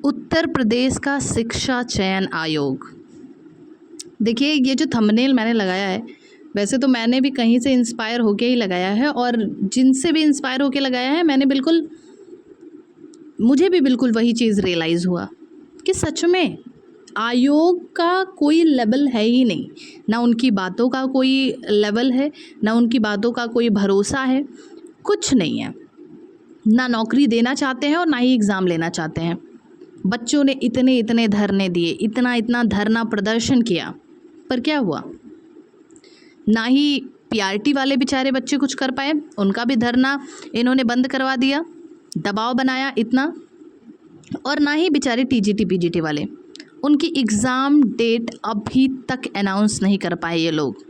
उत्तर प्रदेश का शिक्षा चयन आयोग। देखिए, ये जो थंबनेल मैंने लगाया है, वैसे तो मैंने भी कहीं से इंस्पायर होके ही लगाया है, और जिनसे भी इंस्पायर होके लगाया है मुझे भी बिल्कुल वही चीज़ रियलाइज़ हुआ कि सच में आयोग का कोई लेवल है ही नहीं। ना उनकी बातों का कोई लेवल है, ना उनकी बातों का कोई भरोसा है, कुछ नहीं है। ना नौकरी देना चाहते हैं और ना ही एग्ज़ाम लेना चाहते हैं। बच्चों ने इतने इतने धरने दिए, इतना इतना धरना प्रदर्शन किया, पर क्या हुआ? ना ही पीआरटी वाले बेचारे बच्चे कुछ कर पाए, उनका भी धरना इन्होंने बंद करवा दिया, दबाव बनाया इतना। और ना ही बेचारे टीजीटी पीजीटी वाले, उनकी एग्ज़ाम डेट अभी तक अनाउंस नहीं कर पाए ये लोग।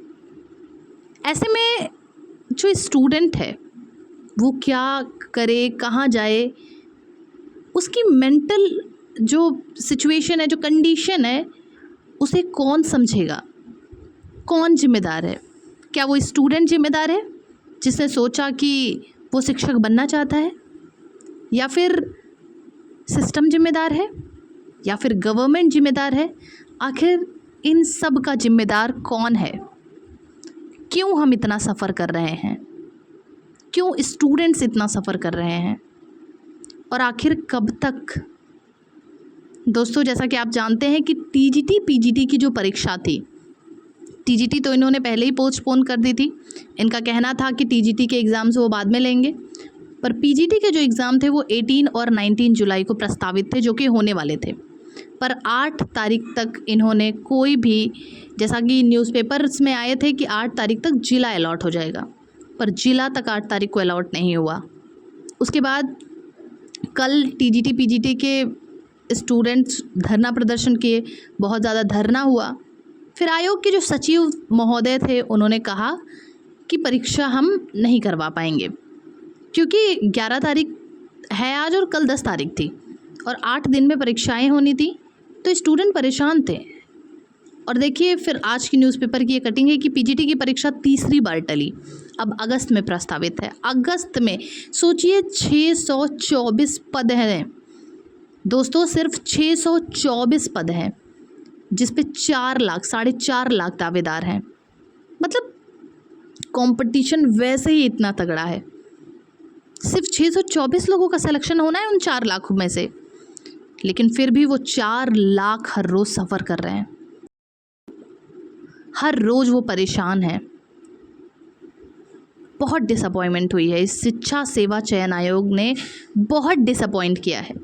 ऐसे में जो स्टूडेंट है वो क्या करे, कहाँ जाए, उसकी मेंटल जो सिचुएशन है, जो कंडीशन है, उसे कौन समझेगा? कौन जिम्मेदार है? क्या वो स्टूडेंट जिम्मेदार है जिसने सोचा कि वो शिक्षक बनना चाहता है, या फिर सिस्टम जिम्मेदार है, या फिर गवर्नमेंट जिम्मेदार है? आखिर इन सब का जिम्मेदार कौन है? क्यों हम इतना सफ़र कर रहे हैं? क्यों स्टूडेंट्स इतना सफ़र कर रहे हैं? और आखिर कब तक? दोस्तों, जैसा कि आप जानते हैं कि टीजीटी पीजीटी की जो परीक्षा थी, टीजीटी तो इन्होंने पहले ही पोस्टपोन कर दी थी। इनका कहना था कि टीजीटी के एग्ज़ाम्स वो बाद में लेंगे, पर पीजीटी के जो एग्ज़ाम थे वो 18 और 19 जुलाई को प्रस्तावित थे, जो कि होने वाले थे। पर 8 तारीख तक इन्होंने कोई भी, जैसा कि न्यूज़पेपर्स में आए थे कि 8 तारीख तक जिला अलॉट हो जाएगा, पर जिला तक 8 तारीख को अलॉट नहीं हुआ। उसके बाद कल टीजीटी पीजीटी के स्टूडेंट्स धरना प्रदर्शन किए, बहुत ज़्यादा धरना हुआ। फिर आयोग के जो सचिव महोदय थे, उन्होंने कहा कि परीक्षा हम नहीं करवा पाएंगे, क्योंकि 11 तारीख है आज और कल 10 तारीख थी, और 8 दिन में परीक्षाएं होनी थी, तो स्टूडेंट परेशान थे। और देखिए, फिर आज की न्यूज़पेपर की ये कटिंग है कि पीजीटी की परीक्षा तीसरी बार टली, अब अगस्त में प्रस्तावित है। अगस्त में सोचिए, 624 पद हैं दोस्तों, सिर्फ 624 पद हैं, जिस पे 4 लाख, 4.5 लाख दावेदार हैं। मतलब कंपटीशन वैसे ही इतना तगड़ा है। सिर्फ 624 लोगों का सिलेक्शन होना है उन 4 लाख में से, लेकिन फिर भी वो 4 लाख हर रोज़ सफ़र कर रहे हैं, हर रोज़ वो परेशान हैं। बहुत डिसअपॉइंटमेंट हुई है। इस शिक्षा सेवा चयन आयोग ने बहुत डिसअपॉइंट किया है।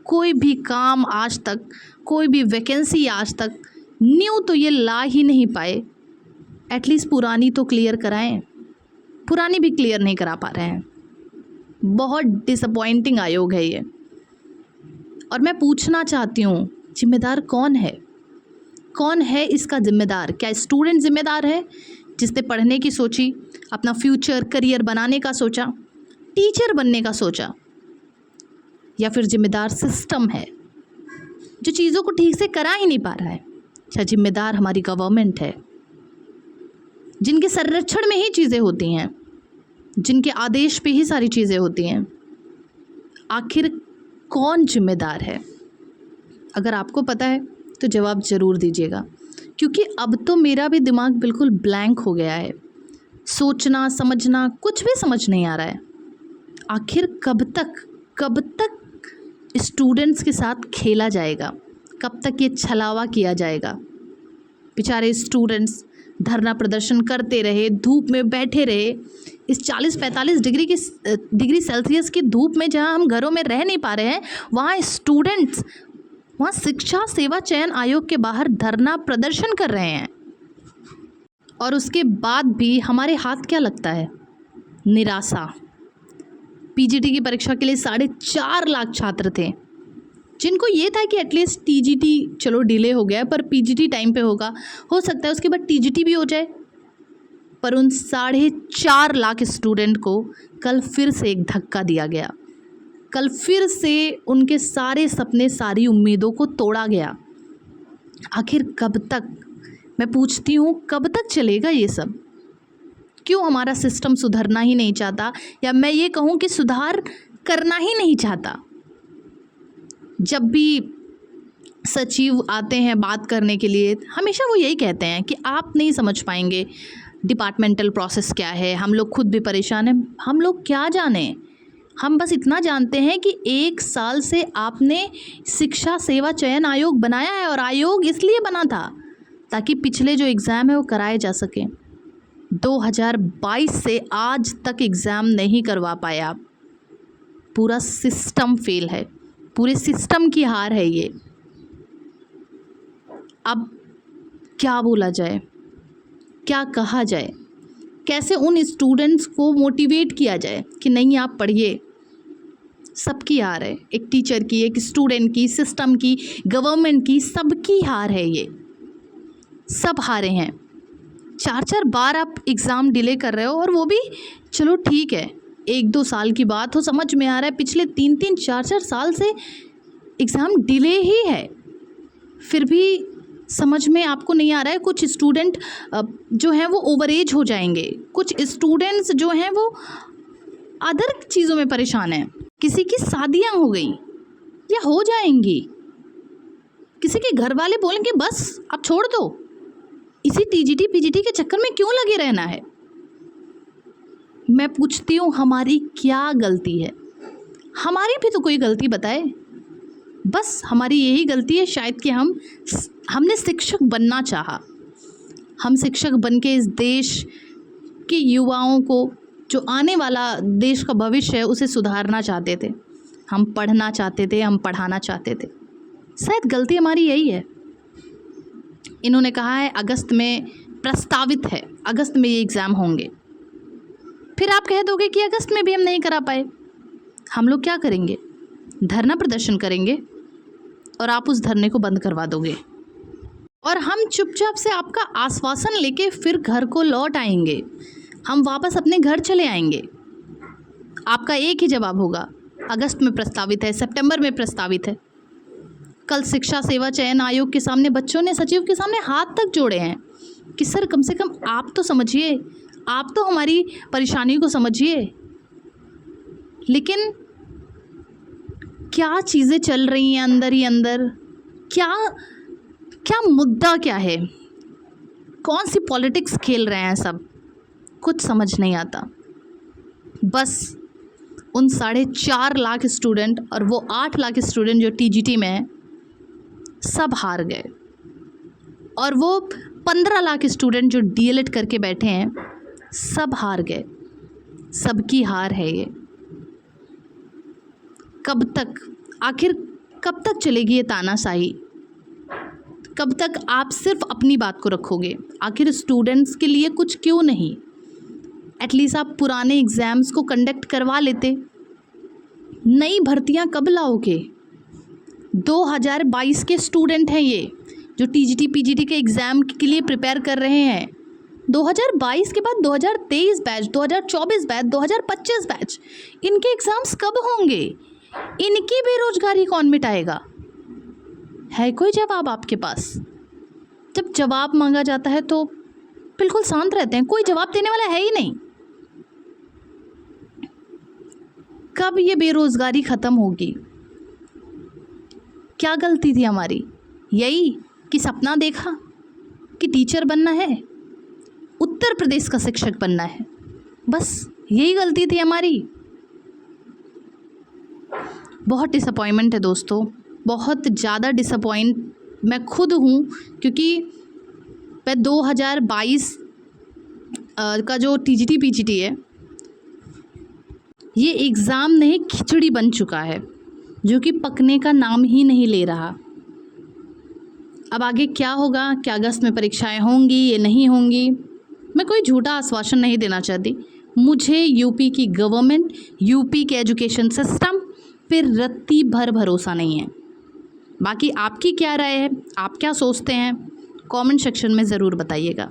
कोई भी काम आज तक, कोई भी वैकेंसी आज तक न्यू तो ये ला ही नहीं पाए। एटलीस्ट पुरानी तो क्लियर कराएं, पुरानी भी क्लियर नहीं करा पा रहे हैं। बहुत डिसअपॉइंटिंग आयोग है ये। और मैं पूछना चाहती हूँ, जिम्मेदार कौन है? कौन है इसका जिम्मेदार? क्या स्टूडेंट जिम्मेदार है, जिसने पढ़ने की सोची, अपना फ्यूचर करियर बनाने का सोचा, टीचर बनने का सोचा? या फिर जिम्मेदार सिस्टम है, जो चीज़ों को ठीक से करा ही नहीं पा रहा है? क्या जिम्मेदार हमारी गवर्नमेंट है, जिनके संरक्षण में ही चीज़ें होती हैं, जिनके आदेश पे ही सारी चीज़ें होती हैं? आखिर कौन जिम्मेदार है? अगर आपको पता है तो जवाब ज़रूर दीजिएगा, क्योंकि अब तो मेरा भी दिमाग बिल्कुल ब्लैंक हो गया है। सोचना समझना कुछ भी समझ नहीं आ रहा है। आखिर कब तक स्टूडेंट्स के साथ खेला जाएगा? कब तक ये छलावा किया जाएगा? बेचारे स्टूडेंट्स धरना प्रदर्शन करते रहे, धूप में बैठे रहे, इस 40-45 डिग्री सेल्सियस की धूप में, जहां हम घरों में रह नहीं पा रहे हैं, वहां स्टूडेंट्स वहाँ शिक्षा सेवा चयन आयोग के बाहर धरना प्रदर्शन कर रहे हैं। और उसके बाद भी हमारे हाथ क्या लगता है? निराशा। पीजीटी की परीक्षा के लिए 4.5 लाख छात्र थे, जिनको ये था कि एटलीस्ट टीजीटी चलो डिले हो गया, पर पीजीटी टाइम पे होगा, हो सकता है उसके बाद टीजीटी भी हो जाए। पर उन 4.5 लाख स्टूडेंट को कल फिर से एक धक्का दिया गया। कल फिर से उनके सारे सपने, सारी उम्मीदों को तोड़ा गया। आखिर कब तक? मैं पूछती हूँ, कब तक चलेगा ये सब? क्यों हमारा सिस्टम सुधरना ही नहीं चाहता, या मैं ये कहूँ कि सुधार करना ही नहीं चाहता? जब भी सचिव आते हैं बात करने के लिए, हमेशा वो यही कहते हैं कि आप नहीं समझ पाएंगे डिपार्टमेंटल प्रोसेस क्या है, हम लोग खुद भी परेशान हैं। हम लोग क्या जाने, हम बस इतना जानते हैं कि 1 साल से आपने शिक्षा सेवा चयन आयोग बनाया है, और आयोग इसलिए बना था ताकि पिछले जो एग्ज़ाम है वो कराए जा सकें। 2022 से आज तक एग्ज़ाम नहीं करवा पाए आप। पूरा सिस्टम फेल है, पूरे सिस्टम की हार है ये। अब क्या बोला जाए, क्या कहा जाए, कैसे उन स्टूडेंट्स को मोटिवेट किया जाए कि नहीं आप पढ़िए। सबकी हार है, एक टीचर की, एक स्टूडेंट की, सिस्टम की, गवर्नमेंट की, सबकी हार है ये। सब हारे हैं। 4-4 बार आप एग्ज़ाम डिले कर रहे हो, और वो भी चलो ठीक है 1-2 साल की बात हो, समझ में आ रहा है। पिछले 3-3 4-4 साल से एग्ज़ाम डिले ही है, फिर भी समझ में आपको नहीं आ रहा है। कुछ स्टूडेंट जो हैं वो ओवर एज हो जाएंगे, कुछ स्टूडेंट्स जो हैं वो अदर चीज़ों में परेशान हैं, किसी की शादियां हो गई या हो जाएंगी, किसी के घर वाले बोलेंगे बस अब छोड़ दो, इसी टीजीटी पीजीटी के चक्कर में क्यों लगे रहना है। मैं पूछती हूँ हमारी क्या गलती है? हमारी भी तो कोई गलती बताए। बस हमारी यही गलती है शायद कि हमने शिक्षक बनना चाहा। हम शिक्षक बन के इस देश के युवाओं को, जो आने वाला देश का भविष्य है, उसे सुधारना चाहते थे। हम पढ़ना चाहते थे, हम पढ़ाना चाहते थे। शायद गलती हमारी यही है। इन्होंने कहा है अगस्त में प्रस्तावित है, अगस्त में ये एग्ज़ाम होंगे। फिर आप कह दोगे कि अगस्त में भी हम नहीं करा पाए। हम लोग क्या करेंगे? धरना प्रदर्शन करेंगे, और आप उस धरने को बंद करवा दोगे, और हम चुपचाप से आपका आश्वासन लेके फिर घर को लौट आएंगे। हम वापस अपने घर चले आएंगे। आपका एक ही जवाब होगा, अगस्त में प्रस्तावित है, सितंबर में प्रस्तावित है। कल शिक्षा सेवा चयन आयोग के सामने बच्चों ने सचिव के सामने हाथ तक जोड़े हैं कि सर कम से कम आप तो समझिए, आप तो हमारी परेशानी को समझिए। लेकिन क्या चीज़ें चल रही हैं अंदर ही अंदर, क्या मुद्दा क्या है, कौन सी पॉलिटिक्स खेल रहे हैं सब, कुछ समझ नहीं आता। बस उन 4.5 लाख स्टूडेंट और वो 8 लाख स्टूडेंट जो टीजीटी में हैं, सब हार गए, और वो 15 लाख स्टूडेंट जो डीएलएड करके बैठे हैं, सब हार गए। सबकी हार है ये। कब तक, आखिर कब तक चलेगी ये तानाशाही? कब तक आप सिर्फ अपनी बात को रखोगे? आखिर स्टूडेंट्स के लिए कुछ क्यों नहीं? एटलीस्ट आप पुराने एग्ज़ाम्स को कंडक्ट करवा लेते। नई भर्तियां कब लाओगे? 2022 के स्टूडेंट हैं ये, जो टीजीटी पीजीटी के एग्ज़ाम के लिए प्रिपेयर कर रहे हैं। 2022 के बाद 2023 बैच, 2024 बैच, 2025 बैच, इनके एग्ज़ाम्स कब होंगे? इनकी बेरोजगारी कौन मिटाएगा? है कोई जवाब आपके पास? जब जवाब मांगा जाता है तो बिल्कुल शांत रहते हैं, कोई जवाब देने वाला है ही नहीं। कब ये बेरोजगारी ख़त्म होगी? क्या गलती थी हमारी? यही कि सपना देखा कि टीचर बनना है, उत्तर प्रदेश का शिक्षक बनना है, बस यही गलती थी हमारी। बहुत डिसअपॉइंटमेंट है दोस्तों, बहुत ज़्यादा डिसअपॉइंट मैं खुद हूँ, क्योंकि मैं 2022 का जो टीजीटी पीजीटी है, ये एग्ज़ाम नहीं खिचड़ी बन चुका है, जो कि पकने का नाम ही नहीं ले रहा। अब आगे क्या होगा? क्या अगस्त में परीक्षाएं होंगी या नहीं होंगी? मैं कोई झूठा आश्वासन नहीं देना चाहती। मुझे यूपी की गवर्नमेंट, यूपी के एजुकेशन सिस्टम पे रत्ती भर भरोसा नहीं है। बाकी आपकी क्या राय है? आप क्या सोचते हैं? कमेंट सेक्शन में ज़रूर बताइएगा।